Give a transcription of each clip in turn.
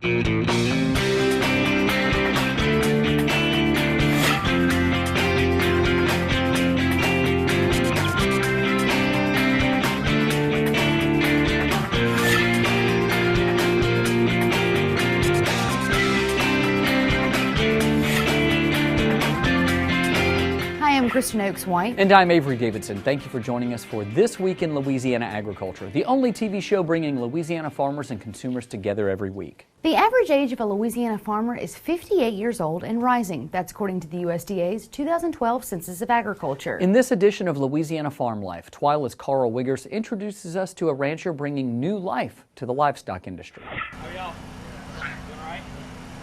I'm Kristen Oaks White. And I'm Avery Davidson. Thank you for joining us for This Week in Louisiana Agriculture, the only TV show bringing Louisiana farmers and consumers together every week. The average age of a Louisiana farmer is 58 years old and rising. That's according to the USDA's 2012 Census of Agriculture. In this edition of Louisiana Farm Life, TWILA's Karl Wiggers introduces us to a rancher bringing new life to the livestock industry.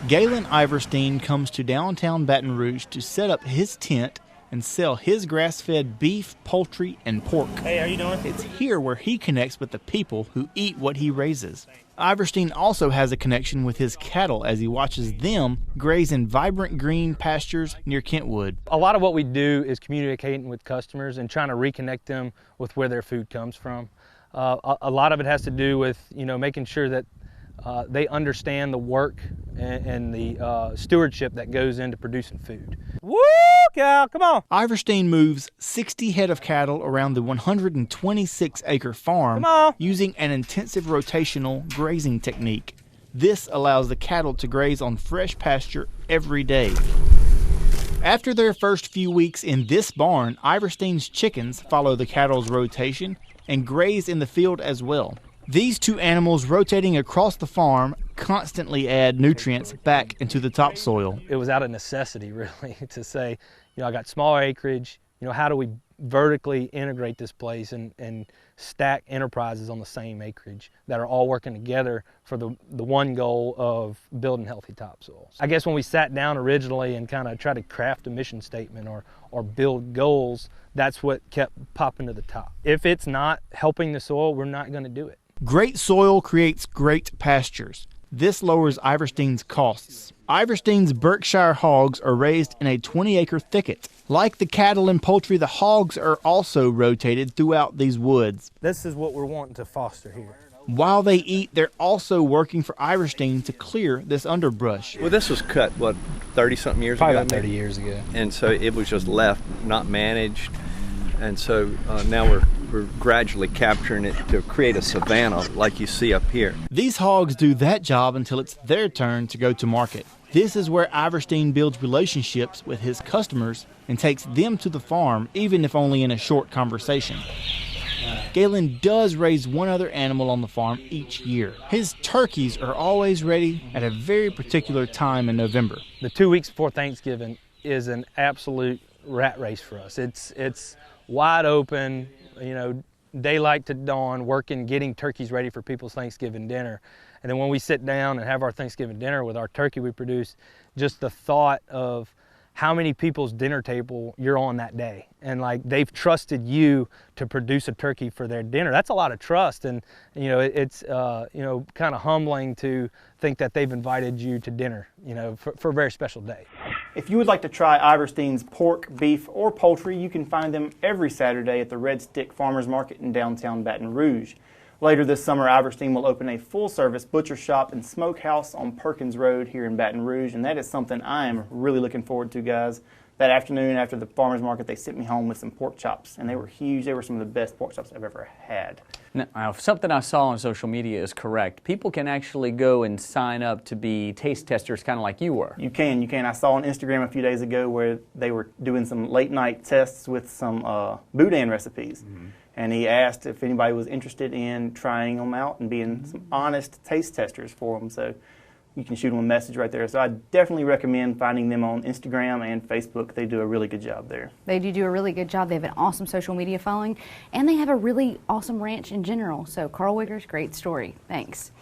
Galen Iverstine comes to downtown Baton Rouge to set up his tent and sell his grass-fed beef, poultry, and pork. Hey, how you doing? It's here where he connects with the people who eat what he raises. Iverstine also has a connection with his cattle as he watches them graze in vibrant green pastures near Kentwood. A lot of what we do is communicating with customers and trying to reconnect them with where their food comes from. A lot of it has to do with, making sure that they understand the work and the stewardship that goes into producing food. Woo, cow, come on! Iverstine moves 60 head of cattle around the 126-acre farm using an intensive rotational grazing technique. This allows the cattle to graze on fresh pasture every day. After their first few weeks in this barn, Iverstine's chickens follow the cattle's rotation and graze in the field as well. These two animals rotating across the farm constantly add nutrients back into the topsoil. It was out of necessity, really, to say, I got smaller acreage, how do we vertically integrate this place and stack enterprises on the same acreage that are all working together for the one goal of building healthy topsoils. I guess when we sat down originally and kind of tried to craft a mission statement or build goals, that's what kept popping to the top. If it's not helping the soil, we're not going to do it. Great soil creates great pastures. This lowers Iverstine's costs. Iverstine's Berkshire hogs are raised in a 20-acre thicket. Like the cattle and poultry, the hogs are also rotated throughout these woods. This is what we're wanting to foster here. While they eat, they're also working for Iverstine to clear this underbrush. Well, this was cut, 30-something years Probably ago? About 30 years ago. And so it was just left, not managed. And so now we're gradually capturing it to create a savanna like you see up here. These hogs do that job until it's their turn to go to market. This is where Iverstine builds relationships with his customers and takes them to the farm, even if only in a short conversation. Galen does raise one other animal on the farm each year. His turkeys are always ready at a very particular time in November. The 2 weeks before Thanksgiving is an absolute rat race for us. It's wide open, daylight to dawn, working, getting turkeys ready for people's Thanksgiving dinner. And then when we sit down and have our Thanksgiving dinner with our turkey we produce, just the thought of how many people's dinner table you're on that day. And they've trusted you to produce a turkey for their dinner. That's a lot of trust. And, it's, kind of humbling to think that they've invited you to dinner, for a very special day. If you would like to try Iverstine's pork, beef, or poultry, you can find them every Saturday at the Red Stick Farmers Market in downtown Baton Rouge. Later this summer, Iverstine will open a full-service butcher shop and smokehouse on Perkins Road here in Baton Rouge, and that is something I am really looking forward to, guys. That afternoon after the farmers market, they sent me home with some pork chops, and they were huge. They were some of the best pork chops I've ever had. Now, if something I saw on social media is correct, people can actually go and sign up to be taste testers, kind of like you were. You can. I saw on Instagram a few days ago where they were doing some late-night tests with some boudin recipes. Mm-hmm. And he asked if anybody was interested in trying them out and being some honest taste testers for them. So you can shoot them a message right there. So I definitely recommend finding them on Instagram and Facebook. They do a really good job there. They do a really good job. They have an awesome social media following, and they have a really awesome ranch in general. So Karl Wiggers, great story. Thanks.